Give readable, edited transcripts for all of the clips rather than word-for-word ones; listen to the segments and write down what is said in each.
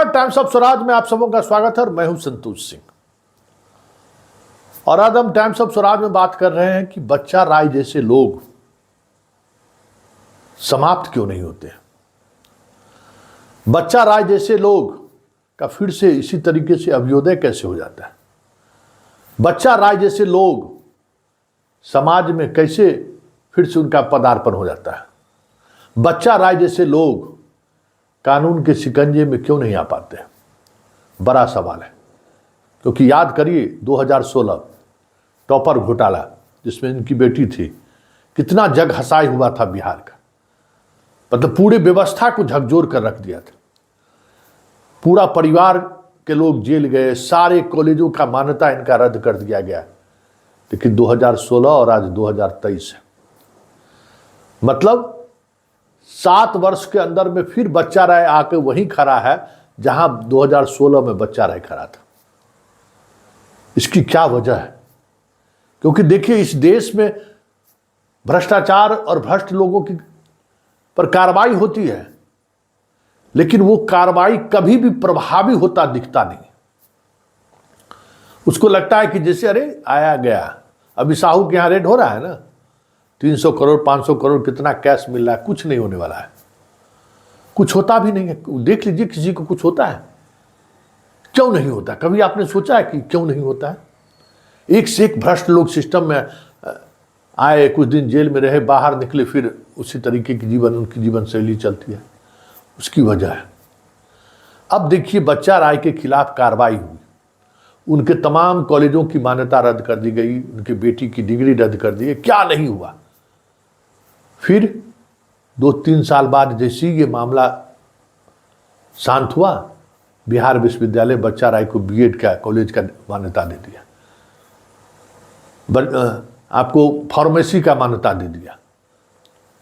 Times of Swaraj में आप सबों का स्वागत है और मैं हूं संतोष सिंह। और आज हम टाइम्स ऑफ स्वराज में बात कर रहे हैं कि बच्चा राय जैसे लोग समाप्त क्यों नहीं होते। बच्चा राय जैसे लोग का फिर से इसी तरीके से अभ्युदय कैसे हो जाता है। बच्चा राय जैसे लोग समाज में कैसे फिर से उनका पदार्पण हो जाता है। बच्चा राय जैसे लोग कानून के शिकंजे में क्यों नहीं आ पाते, बड़ा सवाल है। क्योंकि याद करिए 2016 टॉपर घोटाला जिसमें इनकी बेटी थी, कितना जग हंसाई हुआ था बिहार का। मतलब पूरी व्यवस्था को झकझोर कर रख दिया था। पूरा परिवार के लोग जेल गए, सारे कॉलेजों का मान्यता इनका रद्द कर दिया गया। लेकिन 2016 और आज 2023 है, मतलब 7 वर्ष के अंदर में फिर बच्चा राय आके वहीं खड़ा है जहां 2016 में बच्चा राय खड़ा था। इसकी क्या वजह है? क्योंकि देखिए, इस देश में भ्रष्टाचार और भ्रष्ट लोगों की पर कार्रवाई होती है, लेकिन वो कार्रवाई कभी भी प्रभावी होता दिखता नहीं। उसको लगता है कि जैसे अरे आया गया। अभी साहू के यहां रेड हो रहा है ना, 300 करोड़ 500 करोड़ कितना कैश मिल रहा है, कुछ नहीं होने वाला है। कुछ होता भी नहीं है। देख लीजिए, किसी को कुछ होता है? क्यों नहीं होता? कभी आपने सोचा है कि क्यों नहीं होता है? एक से एक भ्रष्ट लोग सिस्टम में आए, कुछ दिन जेल में रहे, बाहर निकले, फिर उसी तरीके की उनकी जीवन शैली चलती है। उसकी वजह है। अब देखिए, बच्चा राय के खिलाफ कार्रवाई हुई, उनके तमाम कॉलेजों की मान्यता रद्द कर दी गई, उनकी बेटी की डिग्री रद्द कर दी गई, क्या नहीं हुआ। फिर 2-3 साल बाद जैसे ये मामला शांत हुआ, बिहार विश्वविद्यालय बच्चा राय को बीएड का कॉलेज का मान्यता दे दिया, आपको फार्मेसी का मान्यता दे दिया,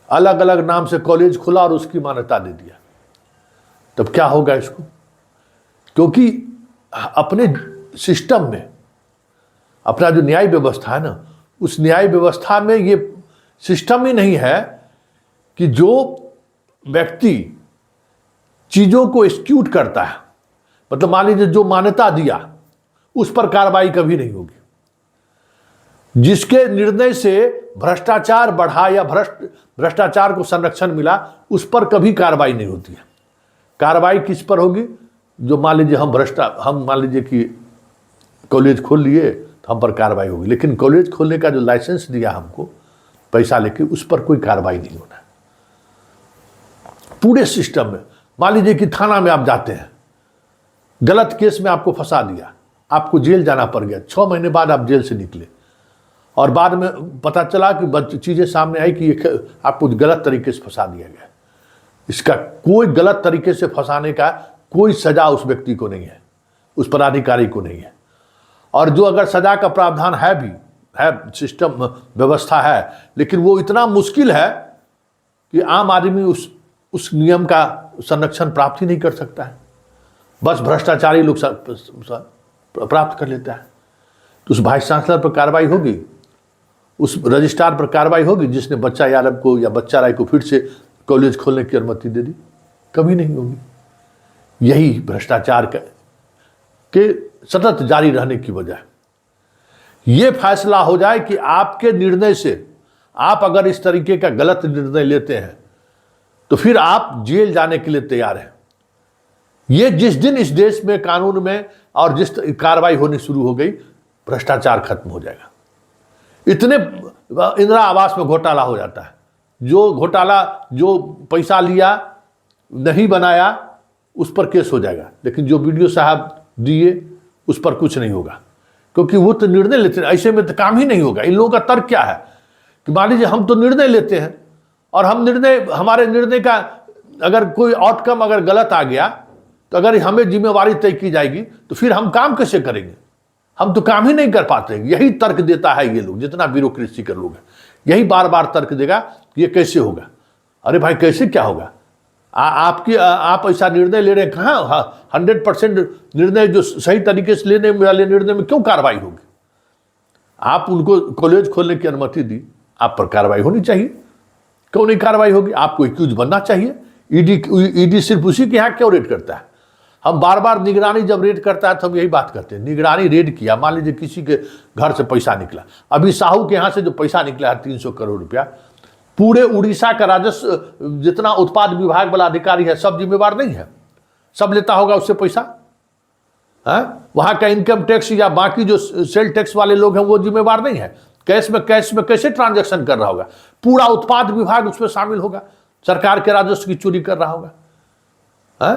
अलग अलग नाम से कॉलेज खुला और उसकी मान्यता दे दिया। तब क्या होगा इसको? क्योंकि अपने सिस्टम में अपना जो न्याय व्यवस्था है ना, उस न्याय व्यवस्था में ये सिस्टम ही नहीं है कि जो व्यक्ति चीजों को एक्सक्यूट करता है, मतलब मान लीजिए जो मान्यता दिया उस पर कार्रवाई कभी नहीं होगी। जिसके निर्णय से भ्रष्टाचार बढ़ा या भ्रष्टाचार को संरक्षण मिला, उस पर कभी कार्रवाई नहीं होती है। कार्रवाई किस पर होगी? जो मान लीजिए हम मान लीजिए कि कॉलेज खोल लिए तो हम पर कार्रवाई होगी, लेकिन कॉलेज खोलने का जो लाइसेंस दिया हमको पैसा लेके, उस पर कोई कार्रवाई नहीं होना है। पूरे सिस्टम में मान लीजिए कि थाना में आप जाते हैं, गलत केस में आपको फंसा दिया, आपको जेल जाना पड़ गया, 6 महीने बाद आप जेल से निकले और बाद में पता चला कि चीजें सामने आई कि आपको गलत तरीके से फंसा दिया गया। इसका कोई गलत तरीके से फंसाने का कोई सजा उस व्यक्ति को नहीं है, उस पदाधिकारी को नहीं है। और जो अगर सजा का प्रावधान है भी है, सिस्टम व्यवस्था है, लेकिन वो इतना मुश्किल है कि आम आदमी उस नियम का संरक्षण प्राप्त ही नहीं कर सकता है। बस भ्रष्टाचारी लोग प्राप्त कर लेता है। तो उस वाइस चांसलर पर कार्रवाई होगी, उस रजिस्ट्रार पर कार्रवाई होगी जिसने बच्चा यादव को या बच्चा राय को फिर से कॉलेज खोलने की अनुमति दे दी? कभी नहीं होगी। यही भ्रष्टाचार के सतत जारी रहने की वजह है। यह फैसला हो जाए कि आपके निर्णय से, आप अगर इस तरीके का गलत निर्णय लेते हैं तो फिर आप जेल जाने के लिए तैयार हैं। यह जिस दिन इस देश में कानून में और जिस कार्रवाई होनी शुरू हो गई, भ्रष्टाचार खत्म हो जाएगा। इतने इंदिरा आवास में घोटाला हो जाता है, जो घोटाला जो पैसा लिया नहीं बनाया उस पर केस हो जाएगा, लेकिन जो वीडियो साहब दिए उस पर कुछ नहीं होगा, क्योंकि वो तो निर्णय लेते हैं। ऐसे में तो काम ही नहीं होगा। इन लोगों का तर्क क्या है कि मान लीजिए हम तो निर्णय लेते हैं और हमारे निर्णय का अगर कोई आउटकम अगर गलत आ गया तो अगर हमें जिम्मेवारी तय की जाएगी तो फिर हम काम कैसे करेंगे? हम तो काम ही नहीं कर पाते। यही तर्क देता है ये लोग, जितना ब्यूरोक्रेसी के लोग हैं, यही बार बार तर्क देगा कि ये कैसे होगा। अरे भाई, कैसे क्या होगा? आप ऐसा निर्णय ले रहे हैं, कहाँ 100% निर्णय जो सही तरीके से लेने वाले निर्णय में क्यों कार्रवाई होगी? आप उनको कॉलेज खोलने की अनुमति दी, आप पर कार्रवाई होनी चाहिए। क्यों नहीं कार्रवाई होगी? आपको एक्यूज बनना चाहिए। ईडी सिर्फ उसी के यहाँ क्यों रेड करता है? हम बार बार निगरानी जब रेड करता है तो हम यही बात करते हैं, निगरानी रेड किया, मान लीजिए किसी के घर से पैसा निकला, अभी साहू के यहाँ से जो पैसा निकला है 300 करोड़ रुपया, पूरे उड़ीसा का राजस्व जितना उत्पाद विभाग वाला अधिकारी है सब जिम्मेवार नहीं है, सब लेता होगा उससे पैसा है? वहाँ का इनकम टैक्स या बाकी जो सेल टैक्स वाले लोग हैं वो जिम्मेवार नहीं है, कैश में कैसे ट्रांजैक्शन कर रहा होगा, पूरा उत्पाद विभाग उसमें शामिल होगा, सरकार के राजस्व की चोरी कर रहा होगा है?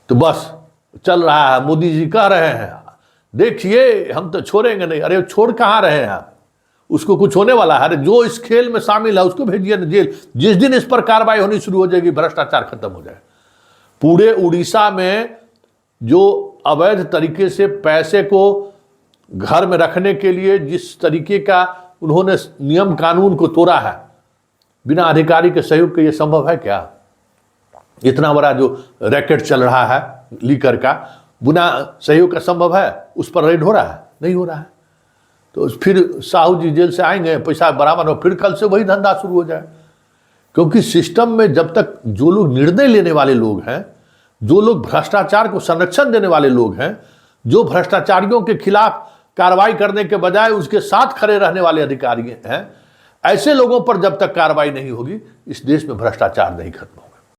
तो बस चल रहा है, मोदी जी कह रहे हैं देखिए हम तो छोड़ेंगे नहीं, अरे छोड़ कहाँ रहे हैं आप, उसको कुछ होने वाला है? अरे जो इस खेल में शामिल है उसको भेजिए ना जेल, जिस दिन इस पर कार्रवाई होनी शुरू हो जाएगी भ्रष्टाचार खत्म हो जाएगा। पूरे उड़ीसा में जो अवैध तरीके से पैसे को घर में रखने के लिए जिस तरीके का उन्होंने नियम कानून को तोड़ा है, बिना अधिकारी के सहयोग के ये संभव है क्या? इतना बड़ा जो रैकेट चल रहा है लीकर का, बिना सहयोग का संभव है? उस पर रेड हो रहा है? नहीं हो रहा है। तो फिर साहू जी जेल से आएंगे, पैसा बराबर हो, फिर कल से वही धंधा शुरू हो जाए। क्योंकि सिस्टम में जब तक जो लोग निर्णय लेने वाले लोग हैं, जो लोग भ्रष्टाचार को संरक्षण देने वाले लोग हैं, जो भ्रष्टाचारियों के खिलाफ कार्रवाई करने के बजाय उसके साथ खड़े रहने वाले अधिकारी हैं, ऐसे लोगों पर जब तक कार्रवाई नहीं होगी इस देश में भ्रष्टाचार नहीं खत्म होगा।